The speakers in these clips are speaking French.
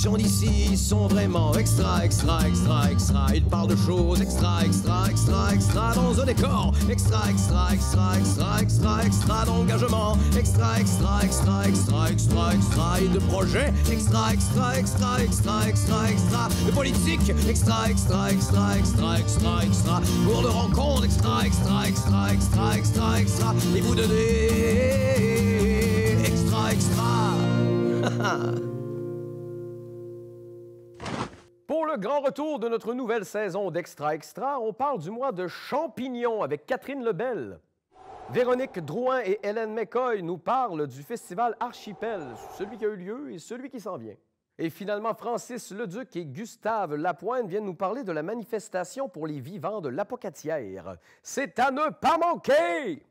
gens d'ici sont vraiment extra, extra, extra, extra. Ils parlent de choses extra, extra, extra, extra dans un décor. Extra, extra, extra, extra, extra, extra d'engagement. Extra, extra, extra, extra, extra, extra. Et de projets. Extra, extra, extra, extra, extra, extra. De politique. Extra, extra, extra, extra, extra, extra. Pour de rencontres. Extra, extra, extra, extra, extra, extra. Et vous donnez extra, extra. Pour le grand retour de notre nouvelle saison d'Extra Extra, on parle du mois de champignons avec Catherine Lebel. Véronique Drouin et Hélène McCoy nous parlent du festival Archipel, celui qui a eu lieu et celui qui s'en vient. Et finalement, Francis Leduc et Gustave Lapointe viennent nous parler de la manifestation pour les vivants de l'Apocatière. C'est à ne pas manquer!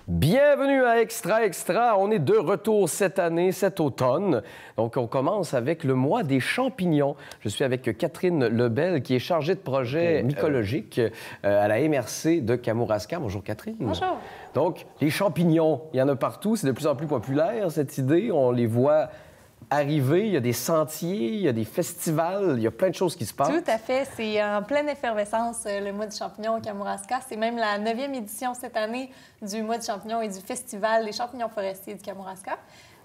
Bienvenue à Extra Extra. On est de retour cette année, cet automne. Donc, on commence avec le mois des champignons. Je suis avec Catherine Lebel, qui est chargée de projet mycologique à la MRC de Kamouraska. Bonjour, Catherine. Bonjour. Donc, les champignons, il y en a partout. C'est de plus en plus populaire, cette idée. On les voit arriver. Il y a des sentiers, il y a des festivals, il y a plein de choses qui se passent. Tout à fait. C'est en pleine effervescence, le mois du champignon au Kamouraska. C'est même la 9e édition cette année du mois du champignon et du festival des champignons forestiers du Kamouraska.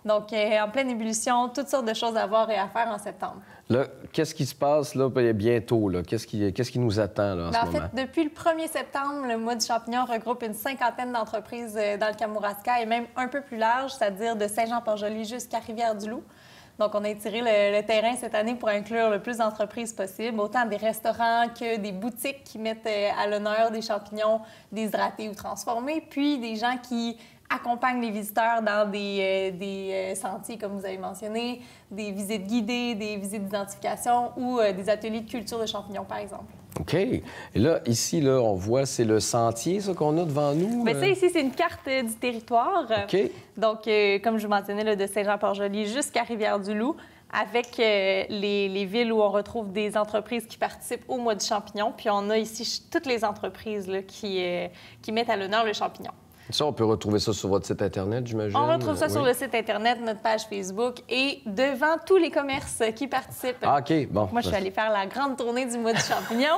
Donc, en pleine ébullition, toutes sortes de choses à voir et à faire en septembre. Là, qu'est-ce qui se passe là, bientôt? Là? Qu'est-ce qui nous attend là, en ce moment? En fait, depuis le 1er septembre, le mois du champignon regroupe une cinquantaine d'entreprises dans le Kamouraska et même un peu plus large, c'est-à-dire de Saint-Jean-Port-Joli jusqu'à Rivière-du-Loup. Donc, on a étiré le terrain cette année pour inclure le plus d'entreprises possible, autant des restaurants que des boutiques qui mettent à l'honneur des champignons déshydratés ou transformés, puis des gens qui accompagnent les visiteurs dans des sentiers, comme vous avez mentionné, des visites guidées, des visites d'identification ou des ateliers de culture de champignons, par exemple. OK. Et là, ici, là, on voit, c'est le sentier, ça, qu'on a devant nous? Bien, ça, ici, c'est une carte du territoire. OK. Donc, comme je vous mentionnais, là, de Saint-Jean-Port-Joli jusqu'à Rivière-du-Loup, avec les villes où on retrouve des entreprises qui participent au mois du champignon. Puis on a ici toutes les entreprises là, qui mettent à l'honneur le champignon. Ça, on peut retrouver ça sur votre site Internet, j'imagine? On retrouve ça sur le site Internet, notre page Facebook et devant tous les commerces qui participent. Ah, OK, bon. Moi, je suis allée faire la grande tournée du mois du champignon.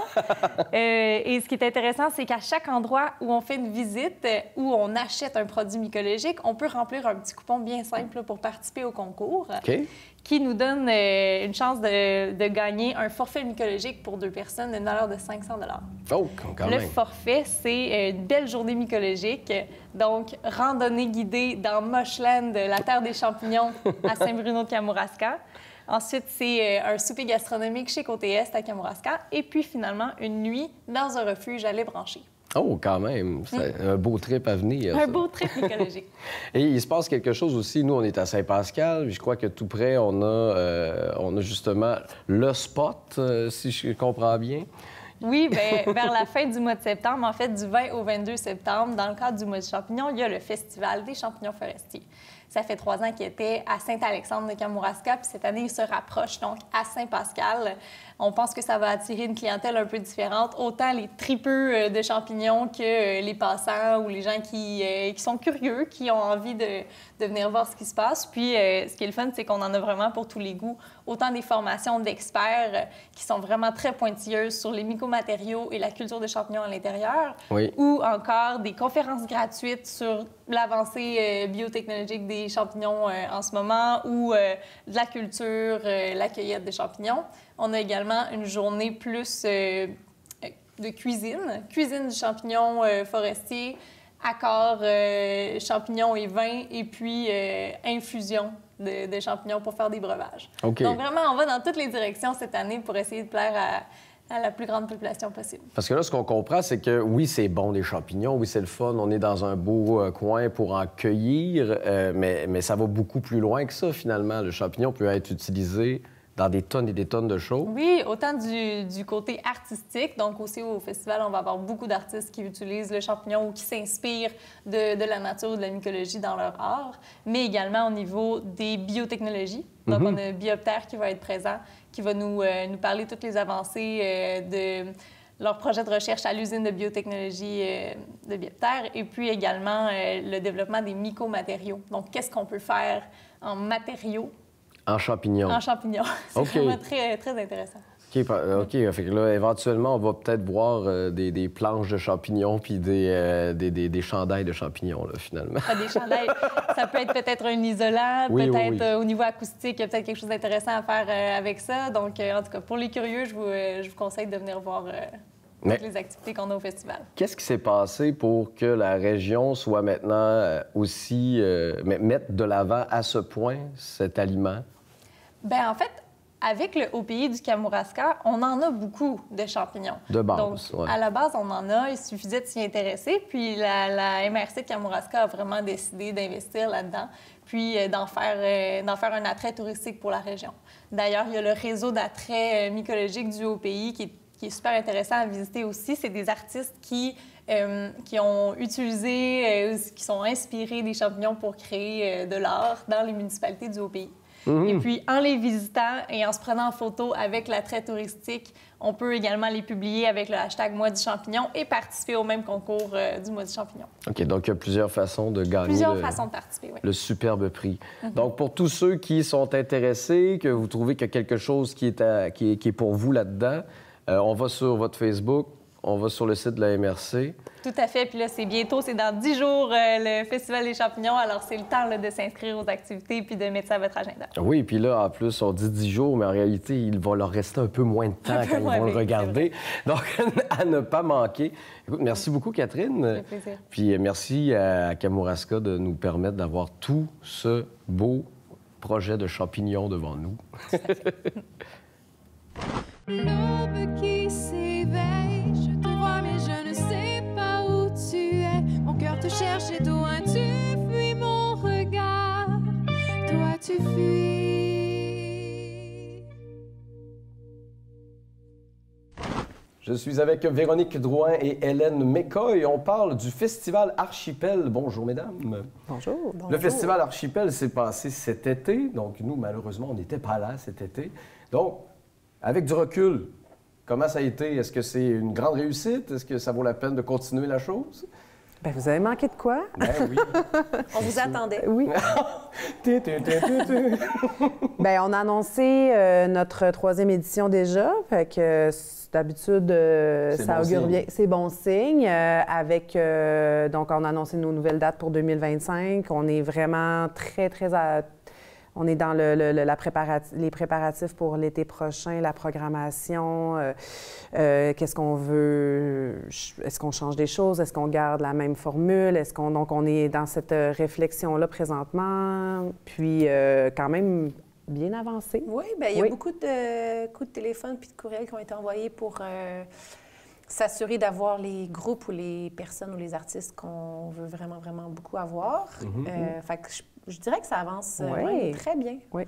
Et ce qui est intéressant, c'est qu'à chaque endroit où on fait une visite, où on achète un produit mycologique, on peut remplir un petit coupon bien simple là, pour participer au concours. OK. Qui nous donne une chance de gagner un forfait mycologique pour 2 personnes d'une valeur de 500 $. Oh, quand même. Le forfait, c'est une belle journée mycologique. Donc, randonnée guidée dans Moshland, la terre des champignons, à Saint-Bruno-de-Kamouraska. Ensuite, c'est un souper gastronomique chez Côté Est à Kamouraska. Et puis, finalement, une nuit dans un refuge à Lébranché. Oh, quand même. C'est un beau trip à venir. Un beau trip mycologique. Et il se passe quelque chose aussi. Nous, on est à Saint-Pascal. Je crois que tout près, on a justement le spot, si je comprends bien. Oui, bien, vers la fin du mois de septembre, en fait, du 20 au 22 septembre, dans le cadre du mois du champignon, il y a le Festival des champignons forestiers. Ça fait 3 ans qu'il était à Saint-Alexandre de Kamouraska, puis cette année, il se rapproche donc à Saint-Pascal. On pense que ça va attirer une clientèle un peu différente, autant les tripeux de champignons que les passants ou les gens qui sont curieux, qui ont envie de venir voir ce qui se passe. Puis, ce qui est le fun, c'est qu'on en a vraiment pour tous les goûts. Autant des formations d'experts qui sont vraiment très pointilleuses sur les mycomatériaux et la culture des champignons à l'intérieur, oui, ou encore des conférences gratuites sur l'avancée biotechnologique des champignons en ce moment, ou de la culture, la cueillette des champignons. On a également une journée plus de cuisine du champignon forestier, accord champignons et vin, et puis infusion de champignons pour faire des breuvages. Okay. Donc vraiment, on va dans toutes les directions cette année pour essayer de plaire à la plus grande population possible. Parce que là, ce qu'on comprend, c'est que oui, c'est bon, les champignons, oui, c'est le fun, on est dans un beau coin pour en cueillir, mais ça va beaucoup plus loin que ça, finalement. Le champignon peut être utilisé dans des tonnes et des tonnes de shows. Oui, autant du côté artistique. Donc aussi au festival, on va avoir beaucoup d'artistes qui utilisent le champignon ou qui s'inspirent de la nature ou de la mycologie dans leur art, mais également au niveau des biotechnologies. Donc on a Bioptère qui va être présent, qui va nous parler de toutes les avancées de leur projet de recherche à l'usine de biotechnologie de Bioptère, et puis également le développement des mycomatériaux. Donc qu'est-ce qu'on peut faire en matériaux En champignons. en champignons. C'est OK. vraiment très, très intéressant. OK. Fait que là, éventuellement, on va peut-être voir des planches de champignons puis des chandails de champignons, là, finalement. Des chandails, ça peut être peut-être un isolant, Oui, peut-être oui. Au niveau acoustique, il y a peut-être quelque chose d'intéressant à faire avec ça. Donc, en tout cas, pour les curieux, je vous conseille de venir voir Mais- toutes les activités qu'on a au festival. Qu'est-ce qui s'est passé pour que la région soit maintenant aussi... mettre de l'avant à ce point cet aliment? Bien, en fait, avec le OPI du Kamouraska, on en a beaucoup de champignons. De base, Donc, ouais. à la base, on en a. Il suffisait de s'y intéresser. Puis, la MRC de Kamouraska a vraiment décidé d'investir là-dedans, puis d'en faire un attrait touristique pour la région. D'ailleurs, il y a le réseau d'attrait mycologique du OPI qui est super intéressant à visiter aussi. C'est des artistes qui ont utilisé, qui sont inspirés des champignons pour créer de l'art dans les municipalités du OPI. Et puis, en les visitant et en se prenant en photo avec l'attrait touristique, on peut également les publier avec le hashtag Mois du champignon et participer au même concours du Mois du champignon. OK, donc il y a plusieurs façons de gagner Plusieurs façons de participer, oui. le superbe prix. Donc, pour tous ceux qui sont intéressés, que vous trouvez qu'il y a quelque chose qui est pour vous là-dedans, on va sur votre Facebook, on va sur le site de la MRC. Tout à fait. Puis là, c'est bientôt, c'est dans 10 jours, le Festival des champignons. Alors, c'est le temps là, de s'inscrire aux activités puis de mettre ça à votre agenda. Oui, puis là, en plus, on dit 10 jours, mais en réalité, il va leur rester un peu moins de temps Un peu quand ils moins, vont le oui, regarder. Donc, à ne pas manquer. Écoute, merci beaucoup, Catherine. Ça fait plaisir. Puis merci à Kamouraska de nous permettre d'avoir tout ce beau projet de champignons devant nous. L'aube qui s'éveille, je te vois mais je ne sais pas où tu es. Mon cœur te cherche et toi tu fuis mon regard. Toi tu fuis. Je suis avec Véronique Drouin et Hélène McCoy. On parle du Festival Archipel. Bonjour, mesdames. Bonjour. Le Festival Archipel s'est passé cet été. Donc, nous, malheureusement, on n'était pas là cet été. Donc, avec du recul, comment ça a été? Est-ce que c'est une grande réussite? Est-ce que ça vaut la peine de continuer la chose? Ben, vous avez manqué de quoi? Ben oui. On vous attendait. Oui. Tu. Ben, on a annoncé notre 3e édition déjà. Fait que d'habitude, ça bon augure signe. bien. C'est bon signe. Donc, on a annoncé nos nouvelles dates pour 2025. On est vraiment très, très... On est dans les préparatifs pour l'été prochain, la programmation. Qu'est-ce qu'on veut? Est-ce qu'on change des choses? Est-ce qu'on garde la même formule? Donc, on est dans cette réflexion-là présentement. Puis, quand même bien avancé. Oui, bien, il y a Oui. beaucoup de coups de téléphone puis de courriels qui ont été envoyés pour s'assurer d'avoir les groupes ou les personnes ou les artistes qu'on veut vraiment, vraiment beaucoup avoir. Fait que je dirais que ça avance Oui. même très bien Oui.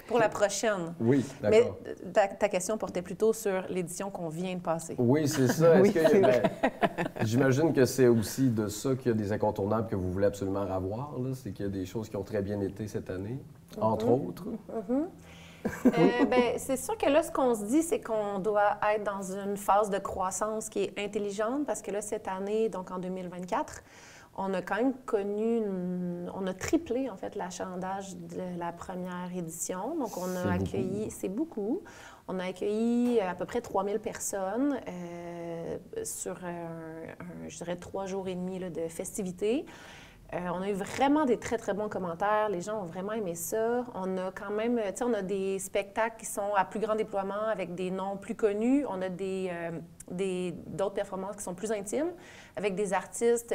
pour la prochaine. Oui, Mais d'accord. ta question portait plutôt sur l'édition qu'on vient de passer. Oui, c'est ça. Oui, Est-ce que, c'est ben, j'imagine que c'est aussi de ça qu'il y a des incontournables que vous voulez absolument avoir. Là. C'est qu'il y a des choses qui ont très bien été cette année, entre autres. Ben, c'est sûr que là, ce qu'on se dit, c'est qu'on doit être dans une phase de croissance qui est intelligente parce que là, cette année, donc en 2024, on a quand même connu, on a triplé en fait l'achalandage de la première édition. Donc, on a accueilli, c'est beaucoup, on a accueilli à peu près 3000 personnes sur, je dirais, 3 jours et demi là, de festivités. On a eu vraiment des très, très bons commentaires. Les gens ont vraiment aimé ça. On a quand même, tu sais, on a des spectacles qui sont à plus grand déploiement avec des noms plus connus. On a d'autres performances qui sont plus intimes avec des artistes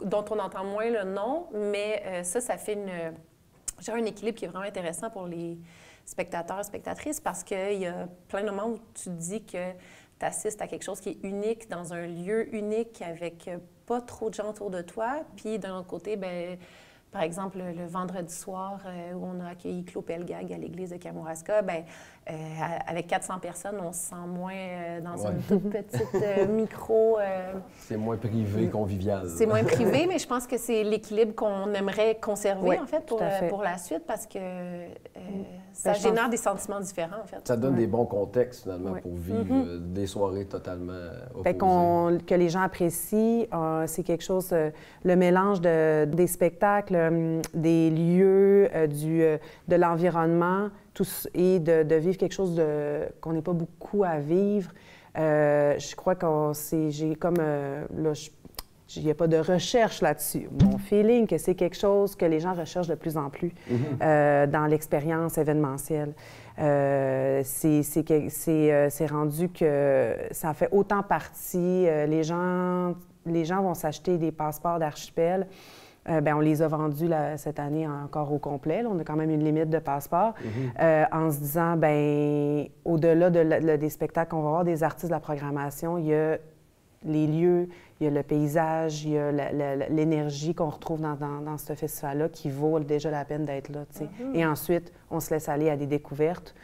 dont on entend moins le nom, mais ça fait un équilibre qui est vraiment intéressant pour les spectateurs et spectatrices parce qu'il y a plein de moments où tu te dis que tu assistes à quelque chose qui est unique dans un lieu unique avec pas trop de gens autour de toi. Puis d'un autre côté, bien, Par exemple, le vendredi soir, où on a accueilli Claude Pelgag à l'église de Kamouraska, bien, avec 400 personnes, on se sent moins dans une toute petite micro... C'est moins privé, convivial. C'est moins privé, mais je pense que c'est l'équilibre qu'on aimerait conserver, Oui, en fait, pour la suite, parce que ça je génère pense... des sentiments différents, en fait. Ça donne des bons contextes, finalement, Ouais. pour vivre des soirées totalement Fait opposées. que les gens apprécient, c'est quelque chose, le mélange des spectacles, des lieux, de l'environnement, et de vivre quelque chose qu'on n'est pas beaucoup à vivre. Je crois j'ai comme, là, il n'y a pas de recherche là-dessus. Mon feeling, que c'est quelque chose que les gens recherchent de plus en plus dans l'expérience événementielle. C'est rendu que ça fait autant partie. Les gens vont s'acheter des passeports d'Archipel. On les a vendus cette année encore au complet. Là, on a quand même une limite de passeports. En se disant, au-delà des spectacles qu'on va avoir, des artistes de la programmation, il y a les lieux, il y a le paysage, il y a l'énergie qu'on retrouve dans ce festival-là qui vaut déjà la peine d'être là. Et ensuite, on se laisse aller à des découvertes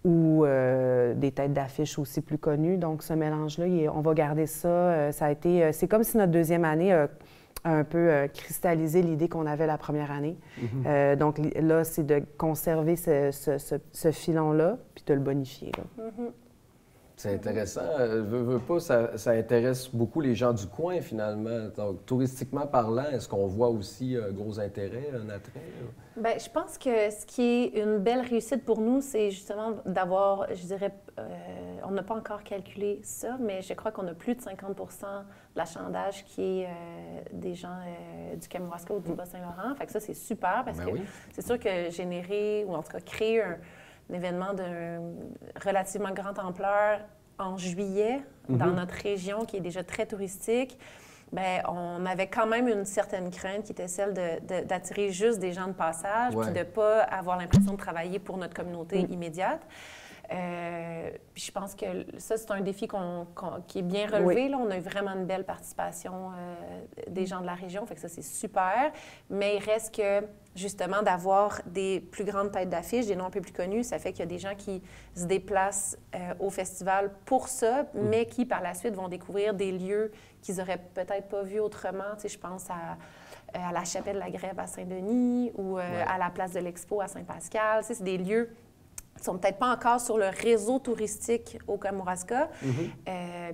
ou des têtes d'affiche aussi plus connues. Donc, ce mélange-là, on va garder ça. C'est comme si notre deuxième année a un peu cristallisé l'idée qu'on avait la première année. Donc, là, c'est de conserver ce filon-là puis de le bonifier. Là. C'est intéressant. Veux pas, ça intéresse beaucoup les gens du coin, finalement. Donc, touristiquement parlant, est-ce qu'on voit aussi un gros intérêt, un attrait? Bien, je pense que ce qui est une belle réussite pour nous, c'est justement d'avoir, je dirais, on n'a pas encore calculé ça, mais je crois qu'on a plus de 50 de l'achalandage qui est des gens du Kamouraska ou du Bas-Saint-Laurent. Fait que ça, c'est super parce que c'est sûr que générer, ou en tout cas créer un événement de relativement grande ampleur en juillet dans notre région qui est déjà très touristique, bien, on avait quand même une certaine crainte qui était celle d'attirer juste des gens de passage puis de ne pas avoir l'impression de travailler pour notre communauté immédiate. Puis je pense que ça, c'est un défi qui est bien relevé. Là, on a eu vraiment une belle participation des gens de la région, fait que ça, c'est super. Mais il reste que, justement, d'avoir des plus grandes têtes d'affiche, des noms un peu plus connus, ça fait qu'il y a des gens qui se déplacent au festival pour ça, mais qui, par la suite, vont découvrir des lieux qu'ils n'auraient peut-être pas vus autrement. Tu sais, je pense à la Chapelle de la Grève à Saint-Denis ou à la Place de l'Expo à Saint-Pascal. Tu sais, c'est des lieux qui ne sont peut-être pas encore sur le réseau touristique au Kamouraska.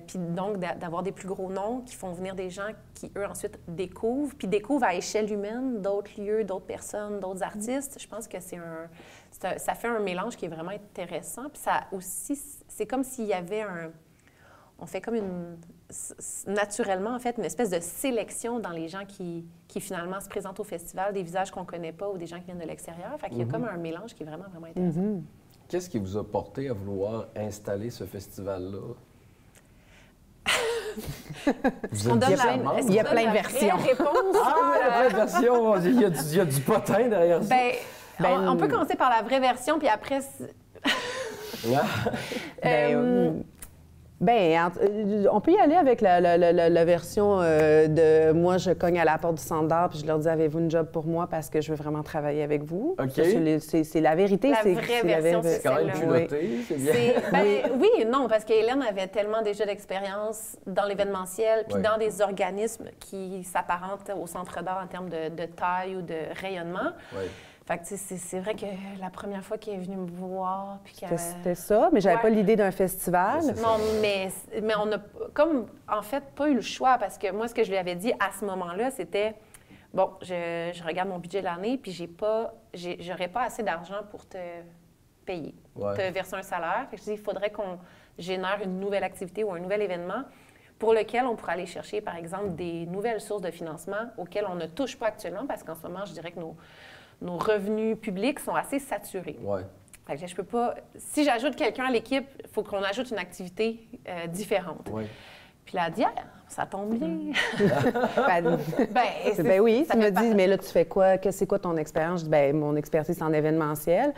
Puis donc, d'avoir des plus gros noms qui font venir des gens qui, eux, ensuite découvrent, puis découvrent à échelle humaine d'autres lieux, d'autres personnes, d'autres artistes. Je pense que ça fait un mélange qui est vraiment intéressant. Puis ça aussi, c'est comme s'il y avait on fait comme naturellement, en fait, une espèce de sélection dans les gens qui finalement se présentent au festival, des visages qu'on ne connaît pas ou des gens qui viennent de l'extérieur. Fait qu'il y a comme un mélange qui est vraiment, vraiment intéressant. Qu'est-ce qui vous a porté à vouloir installer ce festival-là? Il y a plein de versions. Réponse, il y a plein de versions. Il y a du potin derrière ça. On peut commencer par la vraie version, puis après... On peut y aller avec la version de moi, je cogne à la porte du Centre d'art puis je leur dis avez-vous une job pour moi parce que je veux vraiment travailler avec vous. C'est la vérité. La vraie version, c'est quand même culotté, c'est bien. Oui et non, parce qu'Hélène avait tellement déjà d'expérience dans l'événementiel puis dans des organismes qui s'apparentent au Centre d'art en termes de taille ou de rayonnement. Fait que c'est vrai que la première fois qu'elle est venue me voir... C'était ça, mais j'avais pas l'idée d'un festival. Non, mais on a comme, en fait, pas eu le choix parce que moi, ce que je lui avais dit à ce moment-là, c'était, bon, je regarde mon budget de l'année puis j'aurais pas assez d'argent pour te payer, te verser un salaire. Fait que je dis, il faudrait qu'on génère une nouvelle activité ou un nouvel événement pour lequel on pourrait aller chercher, par exemple, des nouvelles sources de financement auxquelles on ne touche pas actuellement parce qu'en ce moment, je dirais que nos revenus publics sont assez saturés. Fait que je peux pas... Si j'ajoute quelqu'un à l'équipe, il faut qu'on ajoute une activité différente. Puis là, elle a dit, ça tombe bien. Oui, tu me dis, mais là, tu fais quoi? C'est quoi ton expérience? Je dis, mon expertise, c'est en événementiel.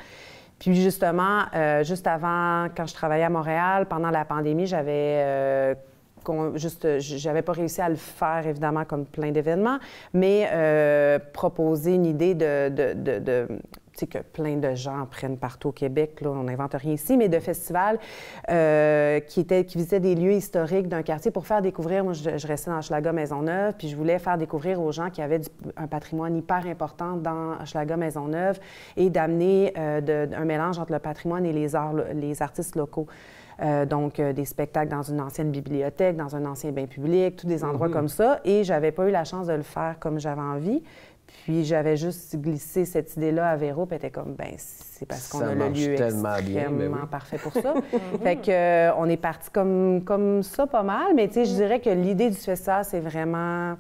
Puis justement, juste avant, quand je travaillais à Montréal, pendant la pandémie, j'avais j'avais pas réussi à le faire, évidemment, comme plein d'événements, mais proposer une idée tu sais, que plein de gens prennent partout au Québec, là, on n'invente rien ici, mais de festivals qui visitaient des lieux historiques d'un quartier pour faire découvrir. Moi, je restais dans Hochelaga Maisonneuve, puis je voulais faire découvrir aux gens qui avaient un patrimoine hyper important dans Hochelaga Maisonneuve et d'amener un mélange entre le patrimoine et les artistes locaux. Donc, des spectacles dans une ancienne bibliothèque, dans un ancien bain public, tous des endroits comme ça. Et j'avais pas eu la chance de le faire comme j'avais envie. Puis j'avais juste glissé cette idée-là à Véro, puis elle était comme, ben c'est parce qu'on a le lieu extrêmement parfait pour ça. Fait que on est parti comme ça pas mal, mais tu sais, je dirais que l'idée du festival, c'est vraiment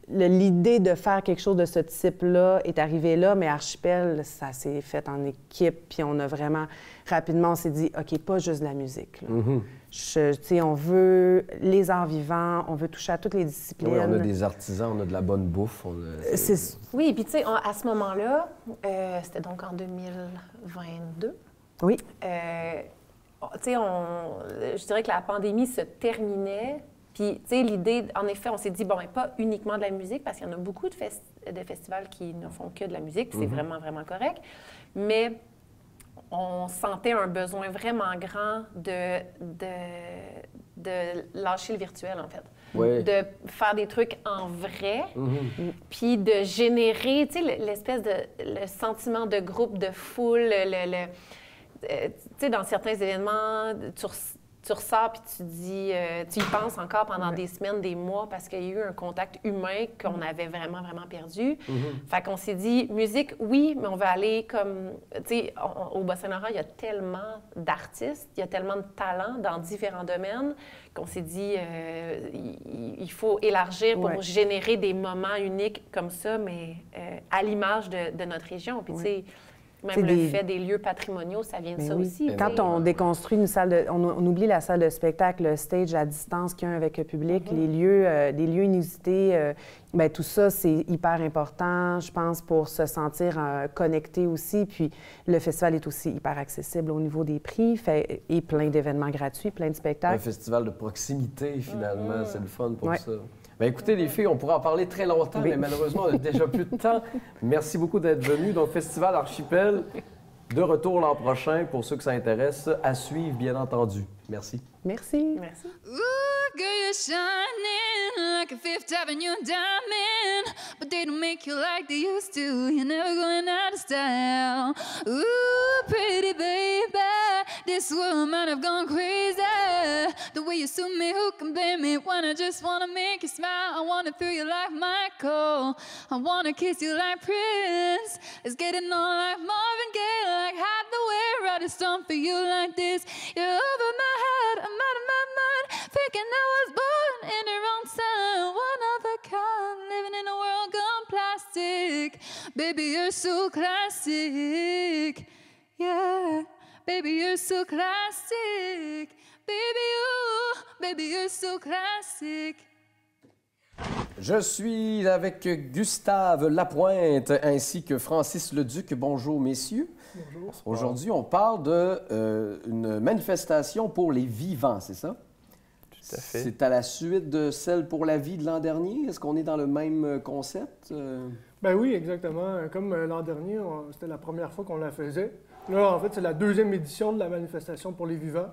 l'idée de faire quelque chose de ce type-là est arrivée là, mais Archipel, ça s'est fait en équipe, puis on a vraiment, rapidement, on s'est dit, OK, pas juste de la musique. Tu sais, on veut les arts vivants, on veut toucher à toutes les disciplines. Oui, on a des artisans, on a de la bonne bouffe. Oui, puis tu sais, à ce moment-là, c'était donc en 2022. Oui. Tu sais, je dirais que la pandémie se terminait. Puis, tu sais, l'idée, en effet, on s'est dit, bon, mais pas uniquement de la musique, parce qu'il y en a beaucoup de festivals qui ne font que de la musique, puis c'est vraiment, vraiment correct. Mais on sentait un besoin vraiment grand de lâcher le virtuel, en fait. Oui. De faire des trucs en vrai, puis de générer, tu sais, l'espèce de le sentiment de groupe, de foule, tu sais, dans certains événements, tu ressors puis tu dis, tu y penses encore pendant des semaines, des mois, parce qu'il y a eu un contact humain qu'on avait vraiment, vraiment perdu. Fait qu'on s'est dit, musique, oui, mais on va aller comme, tu sais, au Bossa-Nova, il y a tellement d'artistes, il y a tellement de talents dans différents domaines qu'on s'est dit, il faut élargir pour générer des moments uniques comme ça, mais à l'image de notre région. Puis, tu sais, même le fait des lieux patrimoniaux, ça vient de ça aussi. Quand on déconstruit une salle on oublie la salle de spectacle, le stage, la distance qu'il y a avec le public, les lieux inusités, bien, tout ça, c'est hyper important, je pense, pour se sentir connecté aussi. Puis le festival est aussi hyper accessible au niveau des prix et plein d'événements gratuits, plein de spectacles. Un festival de proximité, finalement, c'est le fun pour ça. Bien, écoutez, les filles, on pourrait en parler très longtemps, mais malheureusement, on n'a déjà plus de temps. Merci beaucoup d'être venus. Donc, Festival Archipel, de retour l'an prochain pour ceux que ça intéresse. À suivre, bien entendu. Merci. Merci. Merci. Ooh, girl, you're shining like a Fifth Avenue diamond, but they don't make you like they used to. You're never going out of style. Ooh, pretty baby, this world might have gone crazy. The way you suit me, who can blame me? When I just wanna make you smile, I wanna feel you like Michael. I wanna kiss you like Prince. It's getting on like Marvin Gaye, like Hathaway. I just don't feel you like this. You're over my head, I'm out of my mind, thinking I was born in the wrong time. One of a kind, living in a world gone plastic. Baby, you're so classic. Yeah, baby, you're so classic. Baby, you're so classic. Je suis avec Gustave Lapointe ainsi que Francis Leduc. Bonjour, messieurs. Bonjour. Aujourd'hui, on parle d'une manifestation pour les vivants, c'est ça? Tout à fait. C'est à la suite de celle pour la vie de l'an dernier. Est-ce qu'on est dans le même concept? Ben oui, exactement. Comme l'an dernier, c'était la première fois qu'on la faisait. Là, en fait, c'est la deuxième édition de la manifestation pour les vivants.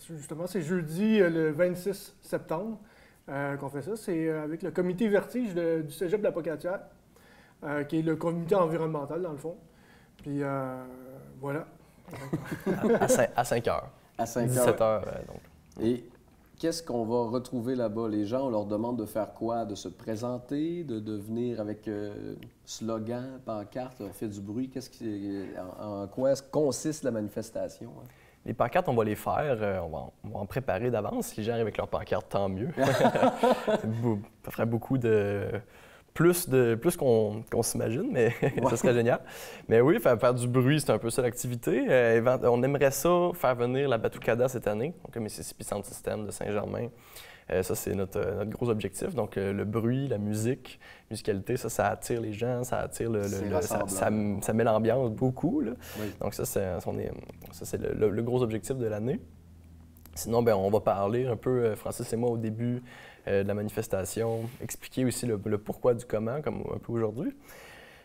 Justement, c'est jeudi, le 26 septembre, qu'on fait ça. C'est avec le comité Vertige du Cégep de la Pocatière, qui est le comité environnemental, dans le fond. Puis, voilà. À 5 heures. À 5 17 heures, donc. Et qu'est-ce qu'on va retrouver là-bas? Les gens, on leur demande de faire quoi? De se présenter, de venir avec slogan, pancarte, on fait du bruit. En quoi consiste la manifestation? Hein? Les pancartes, on va les faire, on va en préparer d'avance. Si les gens arrivent avec leurs pancartes, tant mieux. Ça ferait beaucoup de... Plus qu'on s'imagine, mais ça serait génial. Mais oui, faire du bruit, c'est un peu ça l'activité. On aimerait ça, faire venir la Batucada cette année, donc le Mississippi Sound System de Saint-Germain. Ça, c'est notre gros objectif. Donc, le bruit, la musicalité, ça attire les gens, ça attire ça met l'ambiance beaucoup. Là. Oui. Donc, ça, c'est le gros objectif de l'année. Sinon, ben, on va parler un peu, Francis et moi, au début de la manifestation, expliquer aussi le pourquoi du comment, comme un peu aujourd'hui,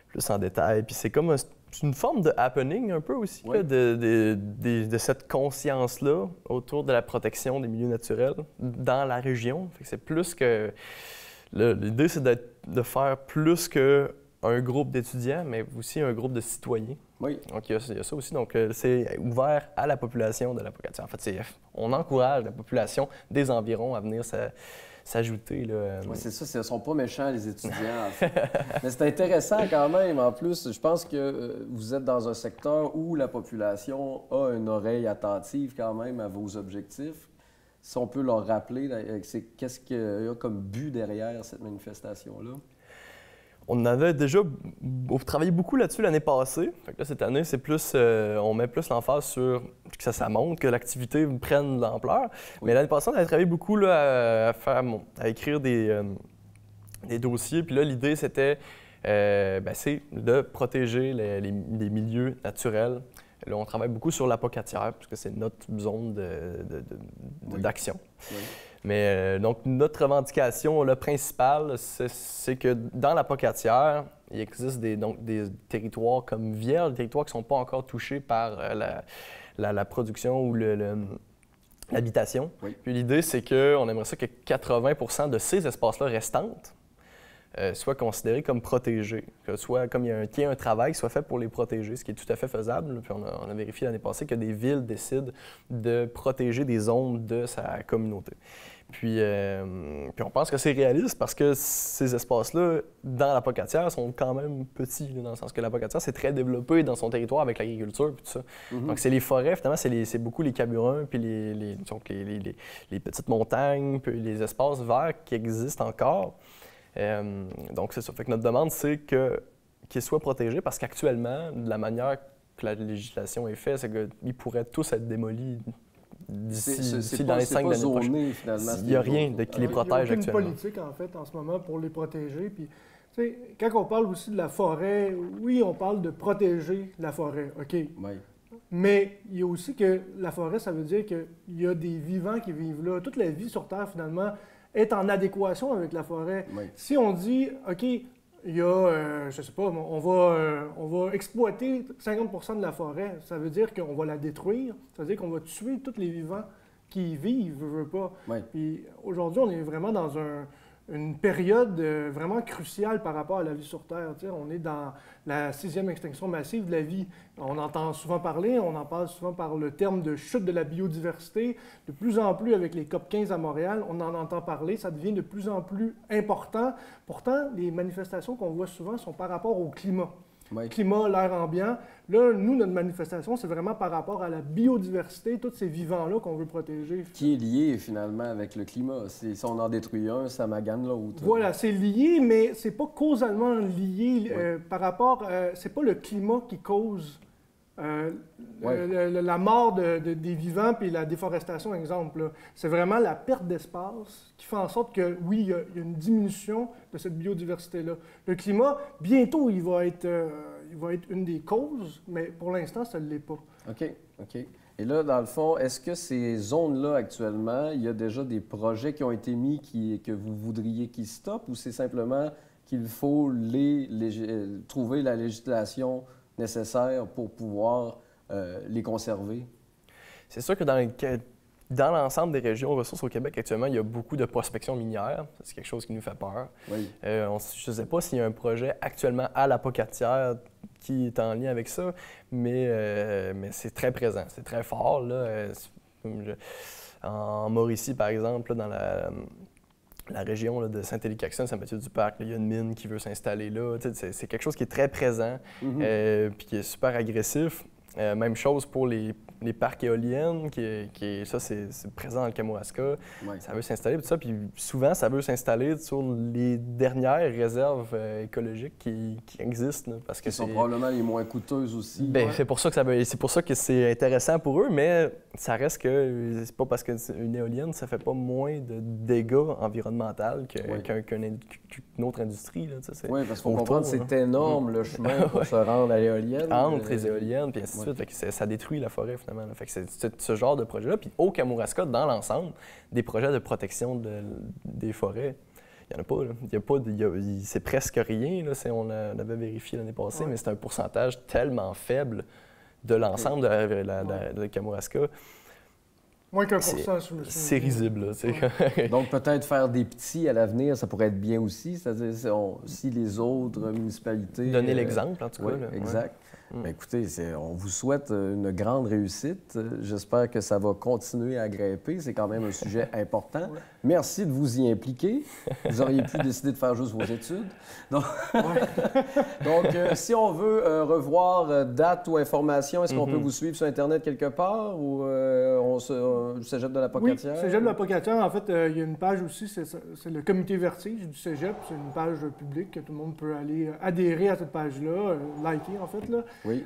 plus en détail. Puis c'est comme une forme de happening un peu aussi, là, de cette conscience-là autour de la protection des milieux naturels dans la région. Fait que c'est plus que... L'idée, c'est de faire plus qu'un groupe d'étudiants, mais aussi un groupe de citoyens. Oui. Donc, il y a ça aussi. Donc, c'est ouvert à la population de la Pocatière. En fait, on encourage la population des environs à venir s'ajouter. Oui, c'est ça. Ils ne sont pas méchants, les étudiants, en fait. Mais c'est intéressant quand même. En plus, je pense que vous êtes dans un secteur où la population a une oreille attentive quand même à vos objectifs. Si on peut leur rappeler, qu'est-ce qu'il y a comme but derrière cette manifestation-là? On avait déjà travaillé beaucoup là-dessus l'année passée. Fait que là, cette année, c'est plus, on met plus l'emphase sur que ça montre, que l'activité prenne de l'ampleur. Oui. Mais l'année passée, on avait travaillé beaucoup là, à écrire des dossiers. Puis là, l'idée, c'était c'est de protéger les milieux naturels. Là, on travaille beaucoup sur la Pocatière, puisque c'est notre zone d'action. Oui. Mais donc, notre revendication principale, c'est que dans la Pocatière, il existe des territoires comme vierges, des territoires qui ne sont pas encore touchés par la production ou l'habitation. Oui. Puis l'idée, c'est qu'on aimerait ça que 80 de ces espaces-là restantes soient considérés comme protégés, que soit comme qu'il y ait un travail qui soit fait pour les protéger, ce qui est tout à fait faisable. Puis on a vérifié l'année passée que des villes décident de protéger des zones de sa communauté. Puis on pense que c'est réaliste parce que ces espaces-là, dans la Pocatière, sont quand même petits, là, dans le sens que la Pocatière, c'est très développé dans son territoire avec l'agriculture et tout ça. Mm-hmm. Donc, c'est les forêts, finalement, c'est beaucoup les caburins, puis les petites montagnes, puis les espaces verts qui existent encore. Donc, c'est ça. Fait que notre demande, c'est qu'ils soient protégés parce qu'actuellement, de la manière que la législation est faite, c'est qu'ils pourraient tous être démolis d'ici dans les 5 années prochaines. Il n'y a rien qui les protège actuellement. Il y a aucune politique, en fait, en ce moment, pour les protéger. Puis, tu sais, quand on parle aussi de la forêt, oui, on parle de protéger la forêt, OK. Oui. Mais il y a aussi que la forêt, ça veut dire qu'il y a des vivants qui vivent là. Toute la vie sur Terre, finalement, est en adéquation avec la forêt. Oui. Si on dit, OK, il y a, je sais pas, on va exploiter 50 de la forêt, ça veut dire qu'on va la détruire, ça veut dire qu'on va tuer tous les vivants qui y vivent, je veux pas. Oui. Puis aujourd'hui, on est vraiment dans une période vraiment cruciale par rapport à la vie sur Terre. Tu sais, on est dans la 6e extinction massive de la vie. On entend souvent parler, on en parle souvent par le terme de chute de la biodiversité. De plus en plus, avec les COP15 à Montréal, on en entend parler, ça devient de plus en plus important. Pourtant, les manifestations qu'on voit souvent sont par rapport au climat. Oui. Climat, l'air ambiant. Là, nous, notre manifestation, c'est vraiment par rapport à la biodiversité, tous ces vivants-là qu'on veut protéger. Qui est lié, finalement, avec le climat. Si on en détruit un, ça magane l'autre. Voilà, c'est lié, mais c'est pas causalement lié par rapport... c'est pas le climat qui cause la mort des vivants puis la déforestation, exemple. C'est vraiment la perte d'espace qui fait en sorte que, oui, il y a une diminution de cette biodiversité-là. Le climat, bientôt, il va être une des causes, mais pour l'instant, ça ne l'est pas. OK. Et là, dans le fond, est-ce que ces zones-là, actuellement, il y a déjà des projets qui ont été mis que vous voudriez qu'ils stoppent ou c'est simplement qu'il faut trouver la législation nécessaires pour pouvoir les conserver? C'est sûr que dans l'ensemble des régions ressources au Québec, actuellement, il y a beaucoup de prospection minière. C'est quelque chose qui nous fait peur. Oui. Je ne sais pas s'il y a un projet actuellement à la Pocatière qui est en lien avec ça, mais c'est très présent, c'est très fort. Là. En Mauricie, par exemple, là, dans la région là, de Saint-Élie-Caxton, Saint-Mathieu-du-Parc, il y a une mine qui veut s'installer là. C'est quelque chose qui est très présent puis qui est super agressif. Même chose pour les parcs éoliennes, ça, c'est présent dans le Kamouraska. Ouais. Ça veut s'installer, tout ça. Puis souvent, ça veut s'installer sur les dernières réserves écologiques qui existent. Là, parce que sont probablement les moins coûteuses aussi. Bien, c'est pour ça que c'est intéressant pour eux, mais ça reste que c'est pas parce qu'une éolienne, ça fait pas moins de dégâts environnementaux qu'une autre industrie. Là, oui, parce qu'il faut comprendre que c'est énorme le chemin pour se rendre à l'éolienne. Entre les éoliennes, puis ainsi de suite. Fait que ça détruit la forêt, finalement. Là. Fait que c'est ce genre de projet-là. Puis au Kamouraska, dans l'ensemble, des projets de protection des forêts, il n'y en a pas. Là. C'est presque rien. Là, on avait vérifié l'année passée, mais c'est un pourcentage tellement faible de l'ensemble de Kamouraska. Moins qu'un pourcent, je me souviens. C'est risible. Là, Donc, peut-être faire des petits à l'avenir, ça pourrait être bien aussi. C'est-à-dire, si les autres municipalités... Donner l'exemple, en tout cas. Oui, là. exact. Bien, écoutez, on vous souhaite une grande réussite. J'espère que ça va continuer à grimper. C'est quand même un sujet important. Merci de vous y impliquer. Vous auriez pu décider de faire juste vos études. Donc, si on veut revoir date ou information, est-ce qu'on peut vous suivre sur Internet quelque part ou du Cégep de la Pocatière? Oui, Cégep de la Pocatière, en fait, il y a une page aussi, c'est le comité Vertige du Cégep. C'est une page publique que tout le monde peut aller adhérer à cette page-là, liker, en fait, là. Oui.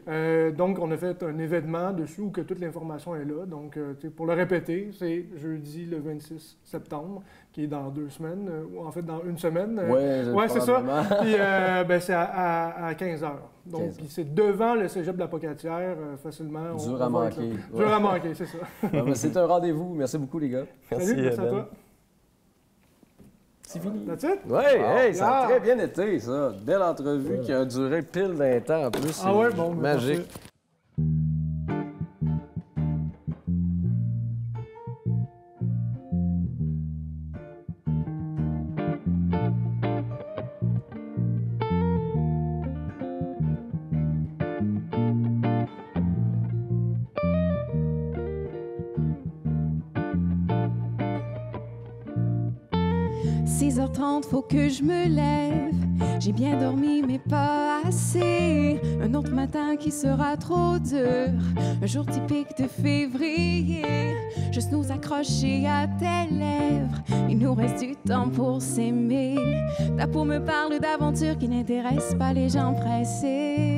Donc, on a fait un événement dessus où que toute l'information est là. Donc, pour le répéter, c'est jeudi le 26 septembre, qui est dans 2 semaines, ou en fait dans 1 semaine. Oui, c'est ça. Puis, c'est à 15 h. Donc, c'est devant le Cégep de la Pocatière, facilement. Dur à manquer. Dur à manquer, c'est ça. C'est un rendez-vous. Merci beaucoup, les gars. Merci, merci à toi. C'est fini. That's it? Oui, hey, ça a très bien été, ça. Belle entrevue qui a duré pile d'un temps en plus. Ah ouais, bon, magique. Parfait. 6h30, faut que je me lève. J'ai bien dormi, mais pas assez. Un autre matin qui sera trop dur. Un jour typique de février. Je snooze accroché à tes lèvres. Il nous reste du temps pour s'aimer. Ta peau me parle d'aventures qui n'intéressent pas les gens pressés.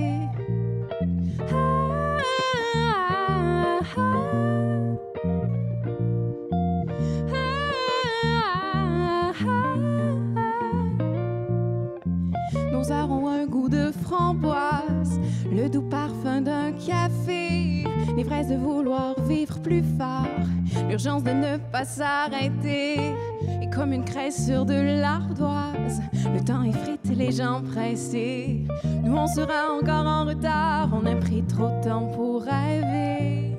Nos heures ont un goût de framboise, le doux parfum d'un café, l'ivresse de vouloir vivre plus fort, l'urgence de ne pas s'arrêter. Et comme une craie sur de l'ardoise, le temps effrite les gens pressés. Nous on sera encore en retard, on a pris trop de temps pour rêver.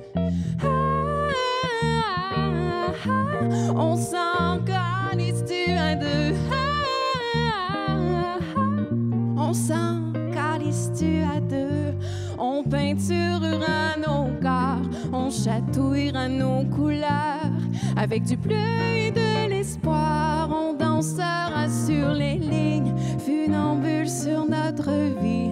On s'en calisse-tu un deux? On s'en calisse-tu à deux? On peinturera nos corps, on chatouillera nos couleurs. Avec du bleu et de l'espoir, on dansera sur les lignes, funambules sur notre vie.